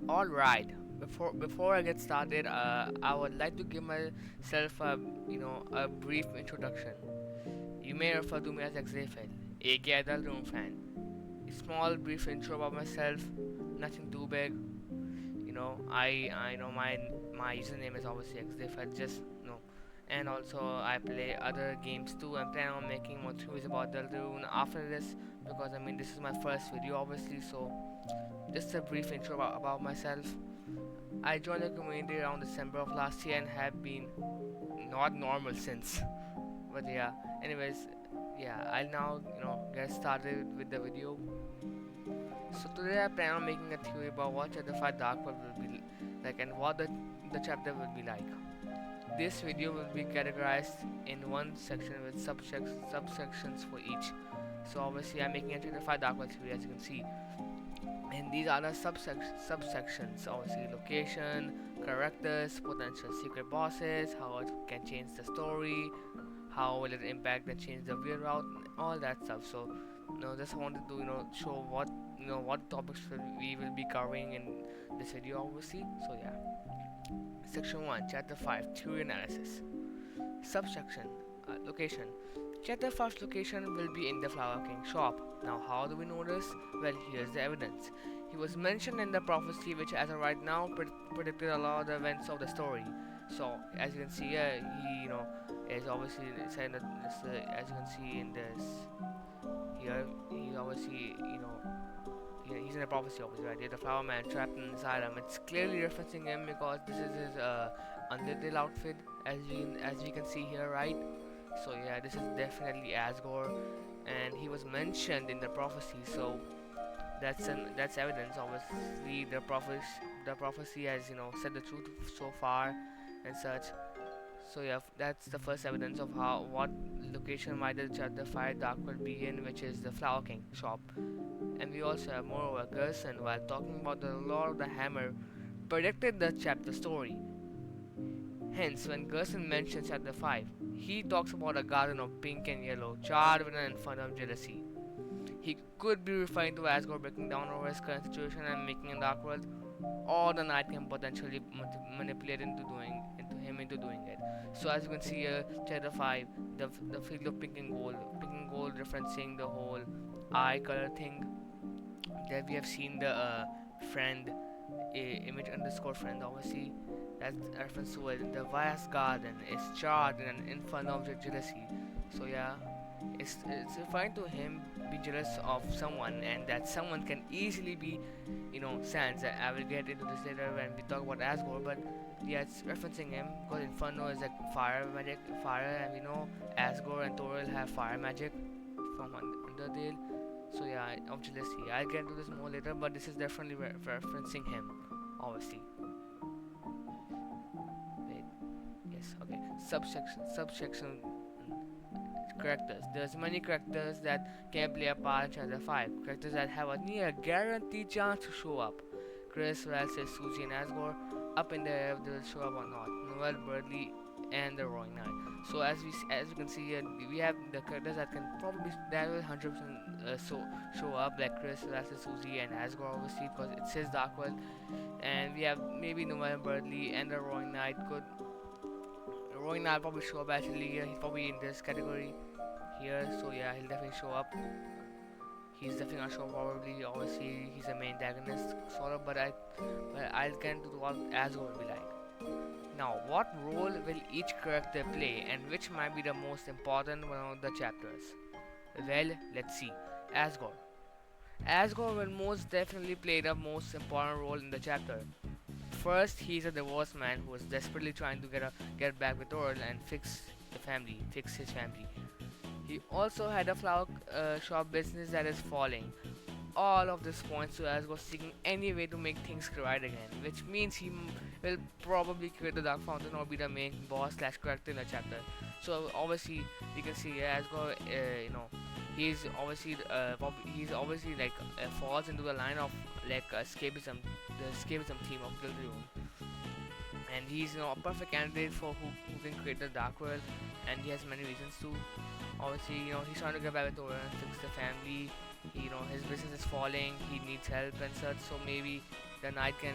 All right. Before I get started, I would like to give myself a brief introduction. You may refer to me as XFL, aka Deltarune fan. A small brief intro about myself, nothing too big. I know my username is obviously XFL, just and also I play other games too. I'm planning on making more theories about Deltarune after this because I mean this is my first video obviously, so just a brief intro about myself. I joined the community around December of last year and have been not normal since. But yeah, anyways, yeah, I'll now get started with the video. So today I plan on making a theory about what Chapter 5 Dark World will be like and what the chapter will be like. This video will be categorized in one section with subsections for each. So obviously I'm making a Chapter 5 Dark World theory as you can see. And these are the subsections, obviously location, characters, potential secret bosses, how it can change the story, how will it impact and change the view route, all that stuff. So just wanted to show what topics we will be covering in this video obviously. So yeah, section 1, chapter 5, theory analysis. Subsection, location. Chapter 5's location will be in the Flower King shop. Now, how do we know this? Well, here's the evidence. He was mentioned in the prophecy, which, as of right now, predicted a lot of the events of the story. So, as you can see here, he, is obviously said that as you can see in this here, he obviously, he's in a prophecy, obviously, right? There's the Flower Man trapped inside him. It's clearly referencing him because this is his Undertale outfit, as we can see here, right? So yeah, this is definitely Asgore, and he was mentioned in the prophecy. So that's evidence. Obviously, the prophecy has said the truth so far and such. So yeah, that's the first evidence of how what location might the chapter 5 Dark will be in, which is the Flower King shop. And we also have moreover Gerson, while talking about the Lord of the Hammer, predicted the chapter story. Hence, when Gerson mentions chapter 5, he talks about a garden of pink and yellow, charred with an infant of jealousy. He could be referring to Asgore breaking down over his current situation and making a dark world, or the Knight can potentially manipulate into doing it. So as you can see here, chapter 5, the field of pink and gold referencing the whole eye color thing that we have seen the friend image underscore friend obviously that's a reference to it. The vast garden is charred in an inferno of jealousy. So yeah, it's referring to him being jealous of someone, and that someone can easily be Sans. I will get into this later when we talk about Asgore, but yeah, it's referencing him because Inferno is like fire magic, fire, and we know Asgore and Toril have fire magic from Undertale. So yeah, of jealousy. I'll get into this more later, but this is definitely referencing him, obviously. Wait, yes, okay. Subsection characters. There's many characters that can play a part in Chapter 5. Characters that have a near guaranteed chance to show up. Chris, Ralsei, Susie, and Asgore up in the air if they will show up or not. Noel, Bradley, and the Roaring Knight. So as you can see here, we have the characters that can probably that will 100% show up, like Chris, Ralsei, Susie, and Asgore obviously because it's his Dark World. And we have maybe Noel, Bradley, and the Roaring Knight could. Roaring Knight probably show up actually here. He's probably in this category here, so yeah, he'll definitely show up. He's definitely gonna show up probably. Obviously, he's a main antagonist sort of, but I'll get into what Asgore will be like. Now, what role will each character play, and which might be the most important one of the chapters? Well, let's see. Asgore. Asgore will most definitely play the most important role in the chapter. First, he's a divorced man who is desperately trying to get back with Oral and fix his family. He also had a flower shop business that is falling. All of this points to Asgore seeking any way to make things right again, which means he will probably create the Dark Fountain or be the main boss slash character in the chapter. So obviously, we can see Asgore, he's obviously like falls into the line of like escapism, the escapism theme of Deltarune, and he's a perfect candidate for who can create the Dark World, and he has many reasons to. Obviously, he's trying to get back with Oren and fix the family. His business is falling. He needs help and such. So maybe the knight can,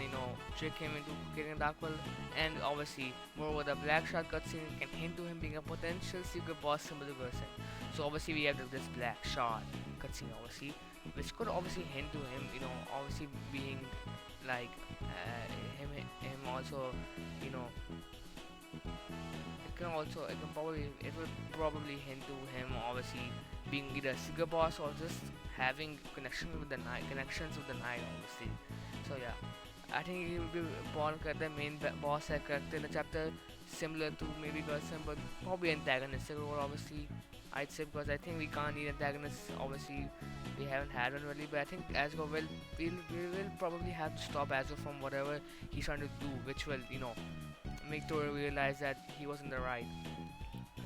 trick him into getting a dark world. And obviously, moreover, the black shard cutscene can hint to him being a potential secret boss symbol to Gerson. So obviously we have this black shard cutscene, obviously, which could obviously hint to him, obviously being like him also, you know, it will probably hint to him obviously being either a secret boss or just having connections with the knight, obviously. So yeah, I think he will be born the main boss like character in the chapter, similar to maybe Gerson, but probably antagonistic role, obviously. I'd say, because I think we can't need antagonists. Obviously, we haven't had one really, but I think Asgore we will probably have to stop Asgore from whatever he's trying to do, which will make Tori realize that he was in the right.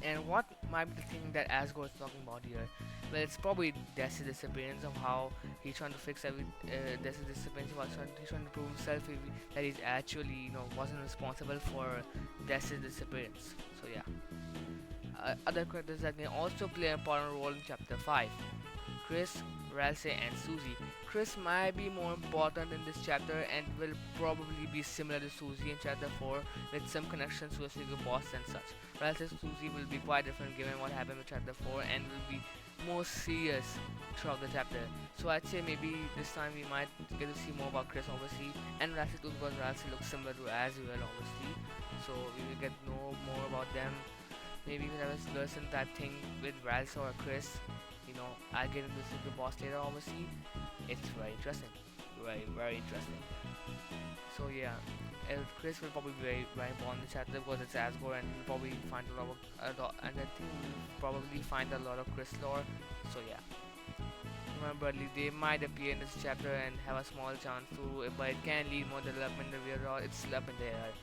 And what might be the thing that Asgore is talking about here? Well, it's probably Dest's disappearance, of how he's trying to fix Dest's disappearance, he's trying to prove himself that he's actually, wasn't responsible for Dest's disappearance. So yeah. Other characters that may also play an important role in Chapter 5: Chris, Ralsei, and Susie. Chris might be more important in this chapter and will probably be similar to Susie in Chapter 4, with some connections to a secret boss and such. Ralsei and Susie will be quite different given what happened with Chapter 4 and will be more serious throughout the chapter. So I'd say maybe this time we might get to see more about Chris, obviously, and Ralsei too, because Ralsei looks similar to Azrael, obviously. So we will get to know more about them. Maybe we have a Gerson type thing with Ralsei or Chris. I'll get into the boss later, obviously. It's very interesting. Very, very interesting. So yeah, Chris will probably be very, very important in the chapter because it's Asgore, and we'll probably find a lot of, and I think we'll probably find a lot of Chris lore. So yeah. Remember, they might appear in this chapter and have a small chance to, but it can lead more development in the real world. It's up in the air.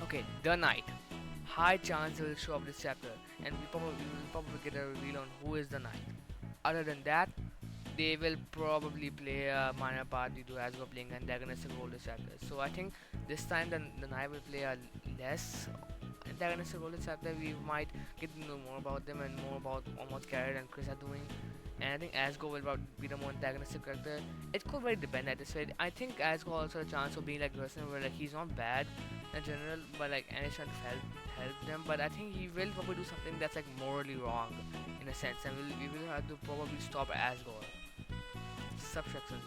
Okay, the Knight. High chance they will show up this chapter, and we will probably get a reveal on who is the Knight. Other than that, they will probably play a minor part due to Asgore playing antagonistic role this chapter. So I think this time the Knight will play a less antagonistic role this chapter. We might get to know more about them and more about what Carrot and Chris are doing. And I think Asgore will be the more antagonistic character. It could very depend at this rate. I think Asgore also a chance of being like Gerson, where like he's not bad in general, but like and it's trying to help them. But I think he will probably do something that's like morally wrong in a sense, and we will have to probably stop Asgore. Subtraction,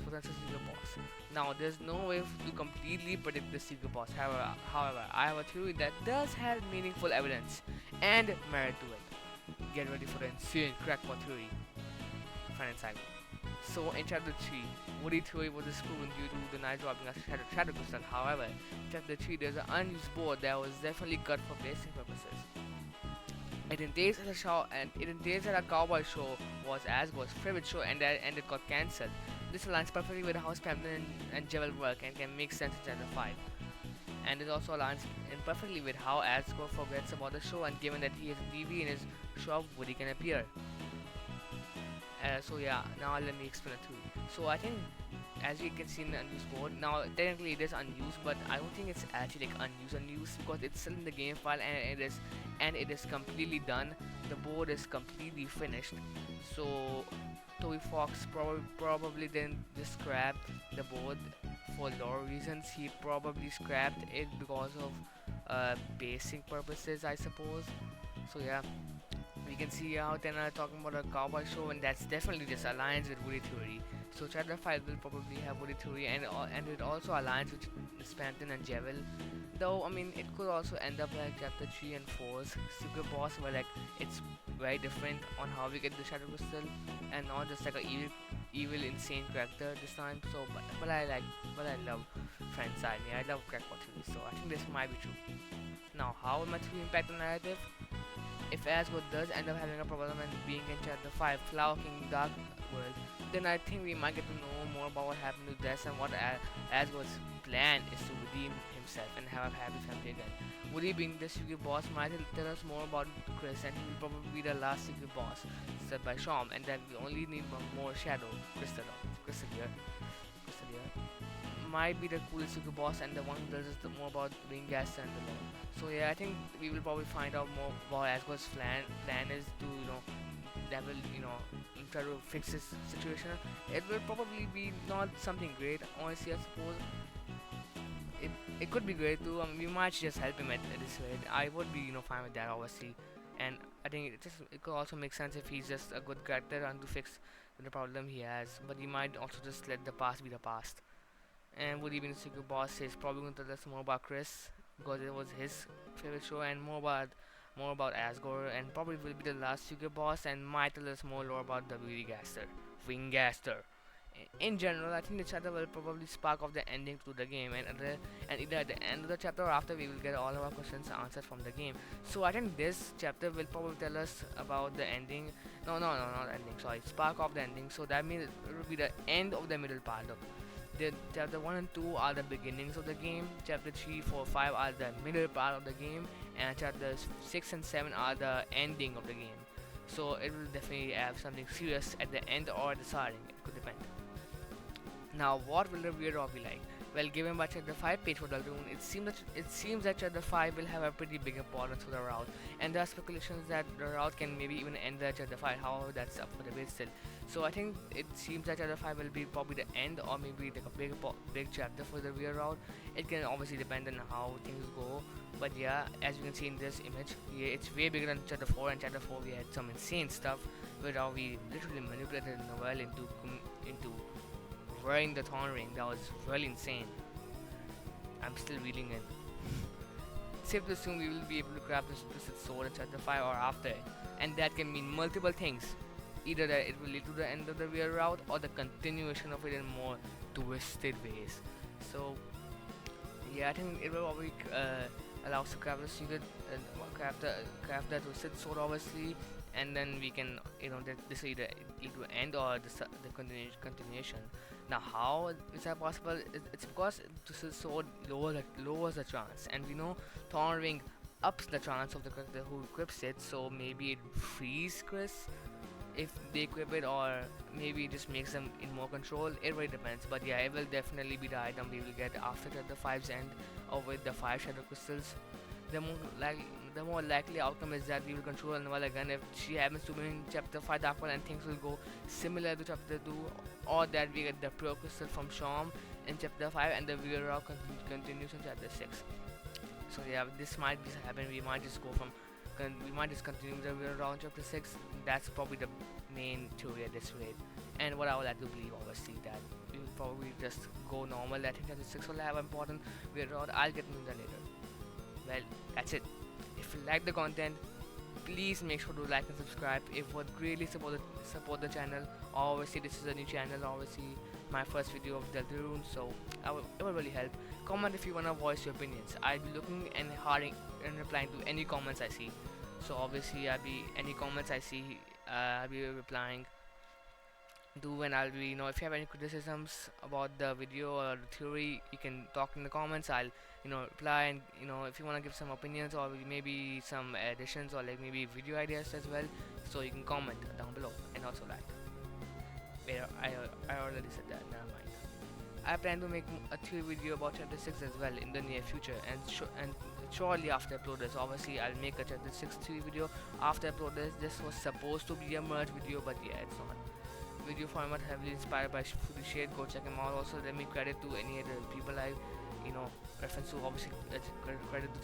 potential secret boss. Now there's no way to completely predict the secret boss. However, I have a theory that does have meaningful evidence and merit to it. Get ready for the insane crackpot theory. Find inside me. So in chapter 3, Woody theory was disproven due to the Knight dropping a shadow crystal. However, in chapter 3 there's an unused board that was definitely cut for placing purposes. It entails that a cowboy show was Asgore's favorite show and it got cancelled. This aligns perfectly with how Spamton and Jewel work and can make sense in chapter 5. And it also aligns perfectly with how Asgore forgets about the show, and given that he has a TV in his shop, Woody can appear. So yeah, now let me explain it to you. So I think, as you can see in the unused board, now technically it is unused, but I don't think it's actually like unused because it's still in the game file and it is completely done. The board is completely finished. So Toby Fox probably didn't just scrap the board for lore reasons. He probably scrapped it because of basing purposes, I suppose. So yeah, we can see how then talking about a cowboy show, and that's definitely just aligns with Woody theory. So chapter 5 will probably have Woody theory, and it also aligns with Spamton and Jewel. Though I mean, it could also end up like chapter 3 and 4's secret boss, where like it's very different on how we get the shadow crystal, and not just like a evil insane character this time. So but I love Friend Side me. I love crackpot theory, so I think this might be true. Now, how will my theory impact the narrative? If Asgore does end up having a problem and being in chapter 5, Flower King Dark World, then I think we might get to know more about what happened to Des and what Asgore's plan is to redeem himself and have a happy family again. Woody being the secret boss might tell us more about Chris, and he will probably be the last secret boss set by Sham, and that we only need more shadow crystal here. Might be the coolest secret boss and the one who tells us more about Ringast and the lore. So yeah, I think we will probably find out more about Asgore's plan is to that will try to fix this situation. It will probably be not something great, honestly. I suppose it it could be great too. We might just help him at this rate. I would be fine with that, obviously. And I think it could also make sense if he's just a good character and to fix the problem he has. But he might also just let the past be the past. And would even Sugar Boss is probably going to tell us more about Chris because it was his favorite show, and more about Asgore, and probably will be the last Sugar Boss, and might tell us more lore about the Wingaster. In general, I think the chapter will probably spark off the ending to the game, and either at the end of the chapter or after, we will get all of our questions answered from the game. So I think this chapter will probably tell us about the ending. No, not ending. Sorry, spark off the ending. So that means it will be the end of the middle part of the chapter 1 and 2 are the beginnings of the game, chapter 3, 4, 5 are the middle part of the game, and chapters 6 and 7 are the ending of the game. So it will definitely have something serious at the end or at the starting, it could depend. Now, what will the rear row be like? Well, given by chapter 5 page for Deltarune, it seems that chapter 5 will have a pretty big importance for the route, and there are speculations that the route can maybe even end at chapter 5. However, that's up for debate still. So I think it seems that chapter 5 will be probably the end, or maybe like a big chapter for the rear route. It can obviously depend on how things go. But yeah, as you can see in this image, yeah, it's way bigger than chapter 4. And chapter 4 we had some insane stuff where how we literally manipulated Noel into wearing the Thorn Ring. That was really insane. I'm still reeling in. Safe to assume we will be able to grab this twisted sword in chapter 5 or after it, and that can mean multiple things. Either that it will lead to the end of the real route or the continuation of it in more twisted ways. So yeah, I think it will probably allow us to craft the secret, craft the twisted sword, obviously, and then we can this will either lead to end or the continuation. Now, how is that possible? It's because twisted sword lowers the chance, and we know Thorn Ring ups the chance of the character who equips it. So maybe it frees Chris if they equip it, or maybe it just makes them in more control. It really depends, but yeah, it will definitely be the item we will get after chapter 5's end, or with the 5 shadow crystals. The more likely outcome is that we will control Noelle again if she happens to be in chapter 5 Dark World, and things will go similar to chapter 2, or that we get the Pro Crystal from Sham in chapter 5 and the Weird Rock continues in chapter 6. So yeah, this might just happen. We might just continue the Weird Rock in chapter 6. That's probably the main theory at this rate. And what I would like to believe, obviously, that we will probably just go normal. I think chapter 6 will have important Weird Rock. I'll get into that later. Well, that's it. If you like the content, please make sure to like and subscribe. It would greatly support the channel. Obviously, this is a new channel. Obviously, my first video of Deltarune, so it would really help. Comment if you wanna voice your opinions. I'll be looking and replying to any comments I see. So obviously, any comments I see, I'll be replying to, and I'll be if you have any criticisms about the video or the theory, you can talk in the comments. I'll reply, and if you want to give some opinions or maybe some additions or like maybe video ideas as well, so you can comment down below and also like. Wait, I already said that, never mind. I plan to make a theory video about chapter 6 as well in the near future, and shortly after I upload this. Obviously, I'll make a chapter 6 theory video after I upload this. This was supposed to be a merge video, but yeah, it's not. Video format heavily inspired by Fully Shade. Go check him out. Also, let me credit to any other people I reference to. Obviously, credit to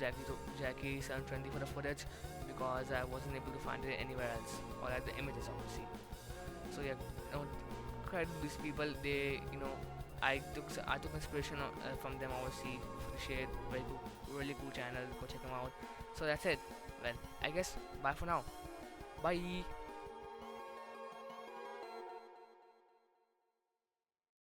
Jackie 720 for the footage, because I wasn't able to find it anywhere else, or like the images, obviously. So yeah, credit to these people. They I took inspiration from them, obviously. Fully Shade, really cool channel. Go check them out. So that's it. Well, I guess bye for now. Bye.